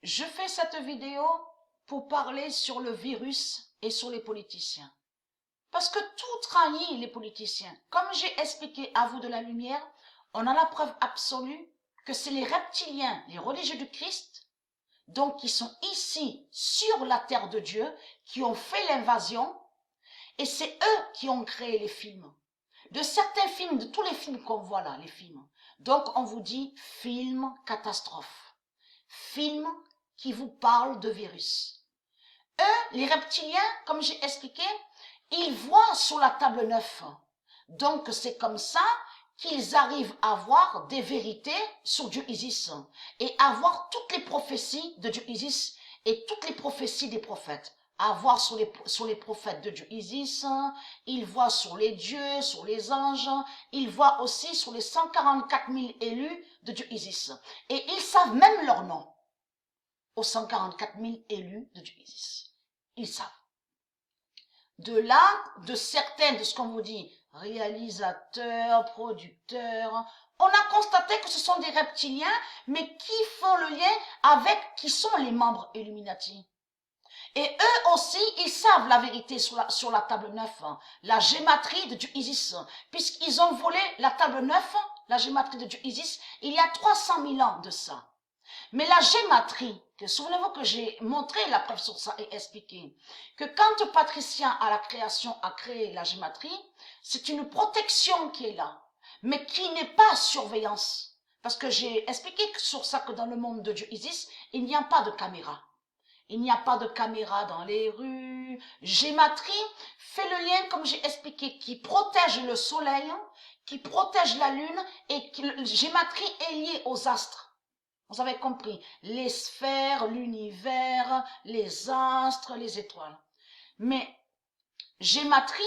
Je fais cette vidéo pour parler sur le virus et sur les politiciens. Parce que tout trahit les politiciens. Comme j'ai expliqué à vous de la lumière, on a la preuve absolue que c'est les reptiliens, les religieux du Christ, donc qui sont ici sur la terre de Dieu, qui ont fait l'invasion, et c'est eux qui ont créé les films. De certains films, de tous les films qu'on voit là, les films. Donc on vous dit film catastrophe. Film qui vous parle de virus. Eux, les reptiliens, comme j'ai expliqué, ils voient sur la table 9. Donc c'est comme ça qu'ils arrivent à voir des vérités sur Dieu Isis et à voir toutes les prophéties de Dieu Isis et toutes les prophéties des prophètes. À voir sur les prophètes de Dieu Isis, ils voient sur les dieux, sur les anges, ils voient aussi sur les 144 000 élus de Dieu Isis. Et ils savent même leur nom aux 144 000 élus de Dieu Isis. Ils savent. De là, de certains, de ce qu'on vous dit, réalisateurs, producteurs, on a constaté que ce sont des reptiliens, mais qui font le lien avec qui sont les membres Illuminati. Et eux aussi, ils savent la vérité sur la table 9, la gématrie de Dieu Isis, puisqu'ils ont volé la table 9, la gématrie de Dieu Isis, il y a 300 000 ans de ça. Mais la gématrie, souvenez-vous que j'ai montré la preuve sur ça et expliqué, que quand Patricien à la création a créé la gématrie, c'est une protection qui est là, mais qui n'est pas surveillance. Parce que j'ai expliqué sur ça que dans le monde de Dieu Isis, il n'y a pas de caméra. Il n'y a pas de caméra dans les rues. Gématrie fait le lien, comme j'ai expliqué, qui protège le soleil, qui protège la lune, et gématrie est liée aux astres. Vous avez compris, les sphères, l'univers, les astres, les étoiles. Mais gématrie,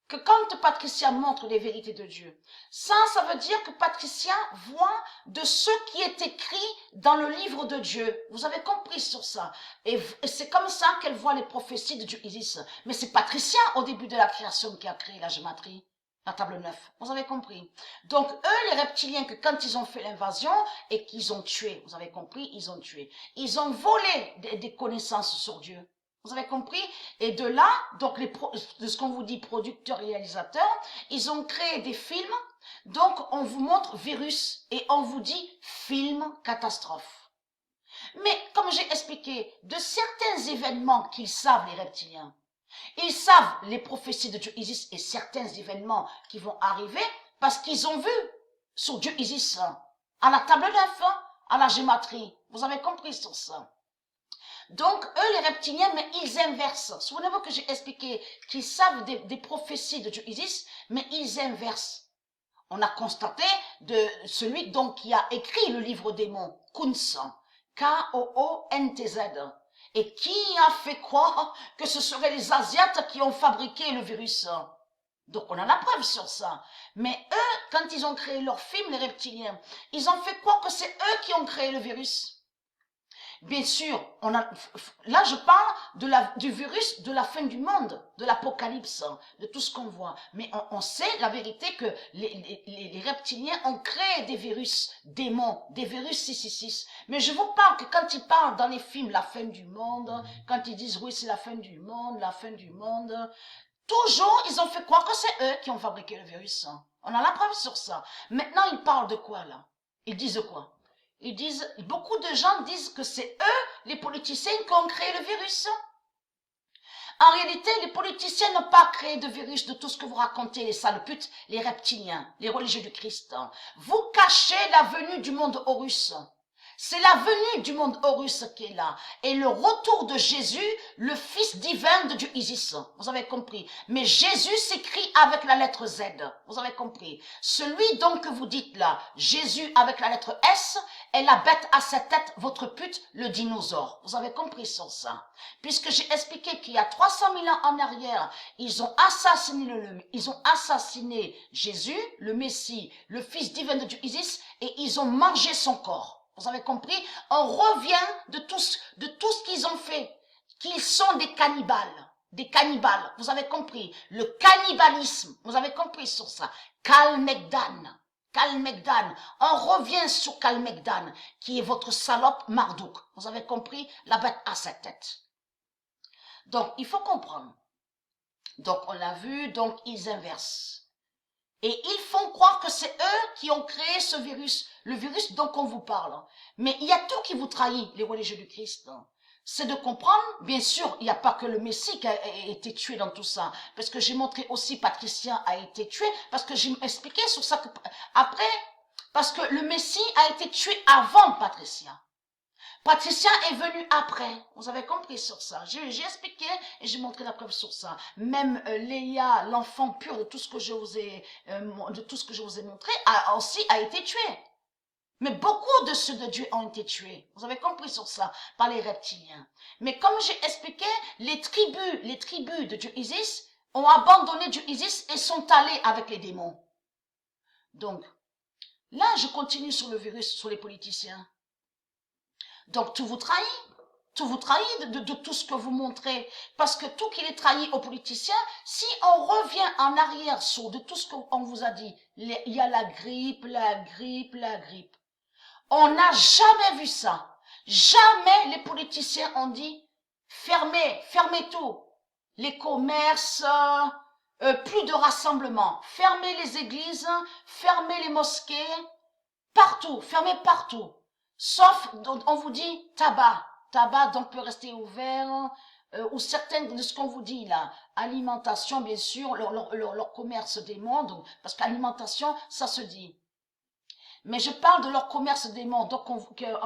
que quand Patricia montre les vérités de Dieu, ça veut dire que Patricia voit de ce qui est écrit dans le livre de Dieu. Vous avez compris sur ça. Et c'est comme ça qu'elle voit les prophéties de Dieu Isis. Mais c'est Patricia, au début de la création, qui a créé la gématrie. La table 9. Vous avez compris. Donc, eux, les reptiliens, que quand ils ont fait l'invasion et qu'ils ont tué, vous avez compris, ils ont tué. Ils ont volé des connaissances sur Dieu. Vous avez compris? Et de là, donc de ce qu'on vous dit producteurs, réalisateurs, ils ont créé des films. Donc, on vous montre virus et on vous dit film catastrophe. Mais, comme j'ai expliqué, de certains événements qu'ils savent, les reptiliens, ils savent les prophéties de Dieu Isis et certains événements qui vont arriver parce qu'ils ont vu sur Dieu Isis, à la table 9, à la gématrie. Vous avez compris sur ça. Donc, eux, les reptiliens, mais ils inversent. Souvenez-vous que j'ai expliqué qu'ils savent des prophéties de Dieu Isis, mais ils inversent. On a constaté de celui donc qui a écrit le livre des mots, Kunz, K-O-O-N-T-Z. Et qui a fait croire que ce seraient les Asiates qui ont fabriqué le virus? Donc on a la preuve sur ça. Mais eux, quand ils ont créé leur film, les reptiliens, ils ont fait croire que c'est eux qui ont créé le virus. Bien sûr, là je parle du virus de la fin du monde, de l'apocalypse, de tout ce qu'on voit. Mais on sait la vérité que les reptiliens ont créé des virus démons, des virus 666. Mais je vous parle que quand ils parlent dans les films la fin du monde, quand ils disent oui c'est la fin du monde, toujours ils ont fait croire que c'est eux qui ont fabriqué le virus. On a la preuve sur ça. Maintenant ils parlent de quoi là? Ils disent quoi? Ils disent, beaucoup de gens disent que c'est eux, les politiciens, qui ont créé le virus. En réalité, les politiciens n'ont pas créé de virus de tout ce que vous racontez, les sales putes, les reptiliens, les religieux du Christ. Vous cachez la venue du monde Horus. C'est la venue du monde Horus qui est là. Et le retour de Jésus, le Fils divin de Dieu Isis. Vous avez compris. Mais Jésus s'écrit avec la lettre Z. Vous avez compris. Celui donc que vous dites là, Jésus avec la lettre S, est la bête à sept têtes, votre pute, le dinosaure. Vous avez compris sur ça. Puisque j'ai expliqué qu'il y a 300 000 ans en arrière, ils ont assassiné Jésus, le Messie, le Fils divin de Dieu Isis, et ils ont mangé son corps. Vous avez compris? On revient de tout ce qu'ils ont fait. Qu'ils sont des cannibales. Des cannibales. Vous avez compris? Le cannibalisme. Vous avez compris sur ça? Kalmegdan. Kalmegdan. On revient sur Kalmegdan, qui est votre salope Marduk. Vous avez compris? La bête à 7 têtes. Donc, il faut comprendre. Donc, on l'a vu, donc ils inversent. Et ils font croire que c'est eux qui ont créé ce virus, le virus dont on vous parle. Mais il y a tout qui vous trahit, les religieux du Christ. C'est de comprendre, bien sûr, il n'y a pas que le Messie qui a été tué dans tout ça. Parce que j'ai montré aussi Patricien a été tué, parce que j'ai expliqué sur ça que, après, parce que le Messie a été tué avant Patricien. Patricien est venu après. Vous avez compris sur ça. J'ai expliqué et j'ai montré la preuve sur ça. Même Léa, l'enfant pur de tout ce que je vous ai montré, aussi a été tué. Mais beaucoup de ceux de Dieu ont été tués. Vous avez compris sur ça par les reptiliens. Mais comme j'ai expliqué, les tribus de Dieu Isis ont abandonné Dieu Isis et sont allés avec les démons. Donc, là, je continue sur le virus, sur les politiciens. Donc, tout vous trahit de tout ce que vous montrez, parce que tout qui est trahi aux politiciens, si on revient en arrière sur de tout ce qu'on vous a dit, il y a la grippe, on n'a jamais vu ça. Jamais les politiciens ont dit, fermez tout, les commerces, plus de rassemblements, fermez les églises, fermez les mosquées, partout, fermez partout. Sauf, on vous dit tabac, donc peut rester ouvert, ou certaines de ce qu'on vous dit là, alimentation bien sûr, leur commerce démon, donc, parce qu'alimentation, ça se dit. Mais je parle de leur commerce démon, donc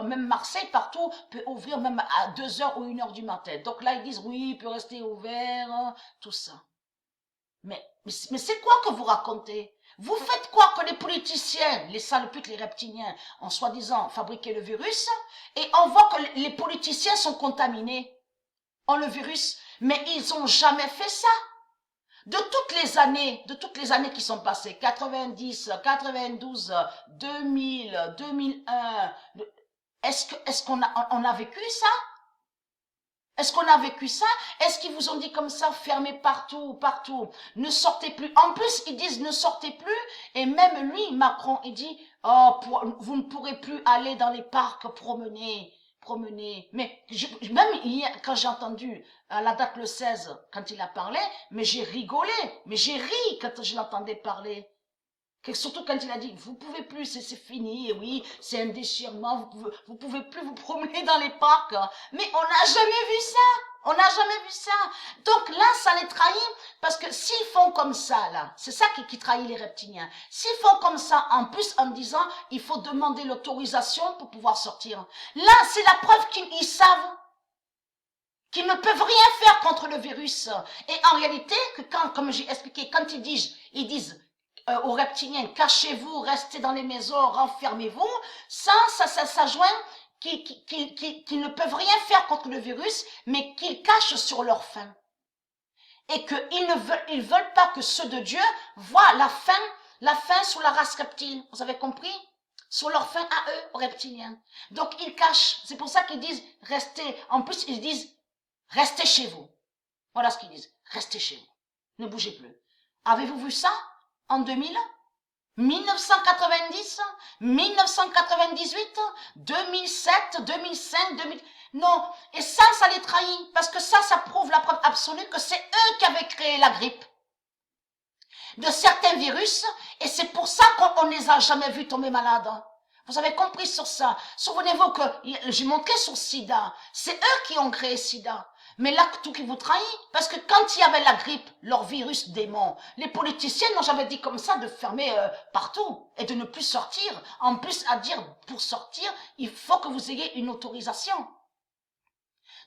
même Marseille, partout, peut ouvrir même à 2h ou 1h du matin. Donc là, ils disent oui, il peut rester ouvert, tout ça. Mais c'est quoi que vous racontez? Vous faites quoi que les politiciens, les saloputes, les reptiliens, ont soi-disant fabriqué le virus, et on voit que les politiciens sont contaminés, ont le virus, mais ils ont jamais fait ça. De toutes les années qui sont passées, 90, 92, 2000, 2001, est-ce qu'on a vécu ça? Est-ce qu'on a vécu ça? Est-ce qu'ils vous ont dit comme ça, fermez partout, ne sortez plus? En plus, ils disent ne sortez plus, et même lui, Macron, il dit, oh, vous ne pourrez plus aller dans les parcs promener. Mais même hier, quand j'ai entendu à la date le 16, quand il a parlé, mais j'ai rigolé, mais j'ai ri quand je l'entendais parler. Surtout quand il a dit, vous pouvez plus, c'est fini, et oui, c'est un déchirement, vous pouvez plus vous promener dans les parcs. Mais on n'a jamais vu ça. Donc là, ça les trahit, parce que s'ils font comme ça, là, c'est ça qui trahit les reptiliens. S'ils font comme ça, en plus, en disant, il faut demander l'autorisation pour pouvoir sortir. Là, c'est la preuve qu'ils savent qu'ils ne peuvent rien faire contre le virus. Et en réalité, comme j'ai expliqué, quand ils disent, aux reptiliens, cachez-vous, restez dans les maisons, renfermez-vous, ça joint qu'ils ne peuvent rien faire contre le virus, mais qu'ils cachent sur leur faim. Et qu'ils veulent pas que ceux de Dieu voient la faim sur la race reptile. Vous avez compris? Sur leur faim à eux, aux reptiliens. Donc ils cachent. C'est pour ça qu'ils disent, restez. En plus, ils disent, restez chez vous. Voilà ce qu'ils disent. Restez chez vous. Ne bougez plus. Avez-vous vu ça? En 2000, 1990, 1998, 2007, 2005, 2000... Non, et ça les trahit, parce que ça prouve la preuve absolue que c'est eux qui avaient créé la grippe de certains virus, et c'est pour ça qu'on ne les a jamais vus tomber malades. Vous avez compris sur ça. Souvenez-vous que j'ai montré sur SIDA, c'est eux qui ont créé SIDA. Mais là, tout qui vous trahit, parce que quand il y avait la grippe, leur virus démon, les politiciens n'ont jamais dit comme ça de fermer partout et de ne plus sortir. En plus, à dire, pour sortir, il faut que vous ayez une autorisation.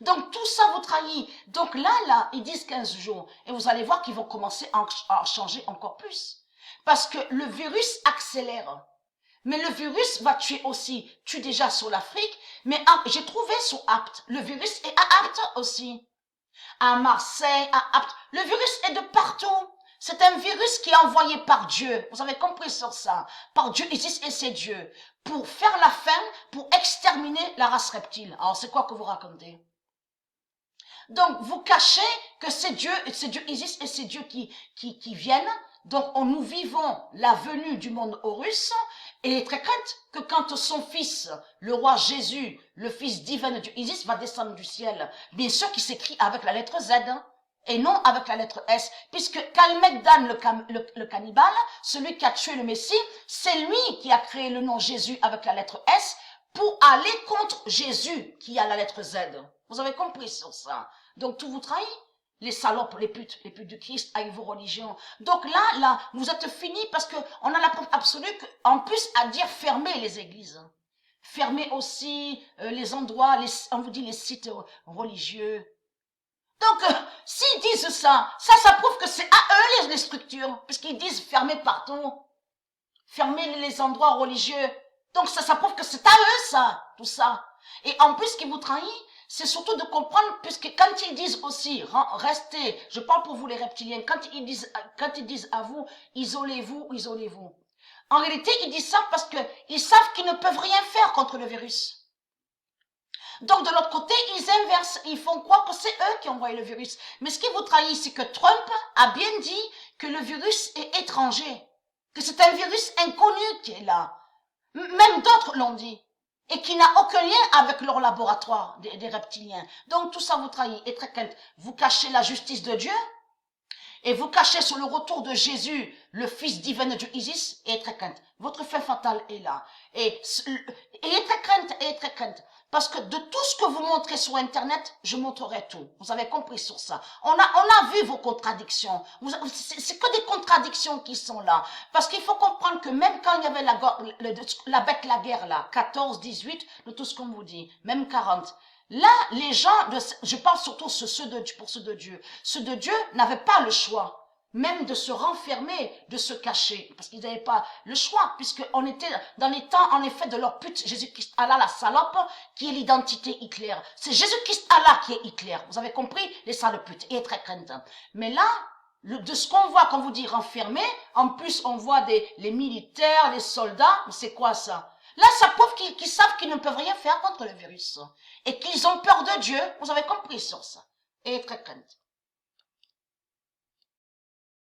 Donc, tout ça vous trahit. Donc là, ils disent 15 jours. Et vous allez voir qu'ils vont commencer à changer encore plus. Parce que le virus accélère. Mais le virus va tuer aussi, tue déjà sur l'Afrique, mais j'ai trouvé sur Apt, le virus est à Apt aussi. À Marseille, à Apt, le virus est de partout. C'est un virus qui est envoyé par Dieu. Vous avez compris sur ça. Par Dieu, Isis et ses dieux. Pour faire la fin, pour exterminer la race reptile. Alors c'est quoi que vous racontez? Donc vous cachez que c'est Dieu Isis et c'est Dieu qui viennent. Donc nous vivons la venue du monde Horus Et est très crainte que quand son fils, le roi Jésus, le fils divin de Dieu, Isis, va descendre du ciel, bien sûr qu'il s'écrit avec la lettre Z, hein, et non avec la lettre S, puisque Kalmegdan, le cannibale, celui qui a tué le Messie, c'est lui qui a créé le nom Jésus avec la lettre S pour aller contre Jésus qui a la lettre Z. Vous avez compris sur ça. Donc tout vous trahit. Les salopes, les putes du Christ avec vos religions. Donc là, vous êtes finis parce que on a la preuve absolue qu'en plus à dire fermer les églises. Fermer aussi les endroits, on vous dit les sites religieux. Donc, s'ils disent ça prouve que c'est à eux les structures, puisqu'ils disent fermer partout, fermer les endroits religieux. Donc ça prouve que c'est à eux ça, tout ça. Et en plus, ce qui vous trahit, c'est surtout de comprendre, puisque quand ils disent aussi, restez, je parle pour vous les reptiliens, quand ils disent à vous, isolez-vous. En réalité, ils disent ça parce qu'ils savent qu'ils ne peuvent rien faire contre le virus. Donc, de l'autre côté, ils inversent, ils font croire que c'est eux qui ont envoyé le virus. Mais ce qui vous trahit, c'est que Trump a bien dit que le virus est étranger, que c'est un virus inconnu qui est là. Même d'autres l'ont dit. Et qui n'a aucun lien avec leur laboratoire des reptiliens. Donc tout ça vous trahit. Et très crainte, vous cachez la justice de Dieu, et vous cachez sur le retour de Jésus, le fils divin de Dieu, Isis, et très crainte. Votre fin fatale est là. Et très crainte. Parce que de tout ce que vous montrez sur Internet, je montrerai tout. Vous avez compris sur ça. On a vu vos contradictions. C'est que des contradictions qui sont là. Parce qu'il faut comprendre que même quand il y avait la bête, la guerre là, 14, 18, de tout ce qu'on vous dit, même 40, là, les gens, je parle surtout pour ceux de Dieu. Ceux de Dieu n'avaient pas le choix. Même de se renfermer, de se cacher, parce qu'ils n'avaient pas le choix, puisqu'on était dans les temps, en effet, de leur pute Jésus-Christ Allah, la salope, qui est l'identité Hitler. C'est Jésus-Christ Allah qui est Hitler. Vous avez compris? Les sales putes. Et très crainte. Mais là, de ce qu'on voit, quand vous dit renfermé, en plus, on voit les militaires, les soldats, mais c'est quoi ça? Là, ça prouve qu'ils savent qu'ils ne peuvent rien faire contre le virus. Et qu'ils ont peur de Dieu. Vous avez compris sur ça. Et très crainte.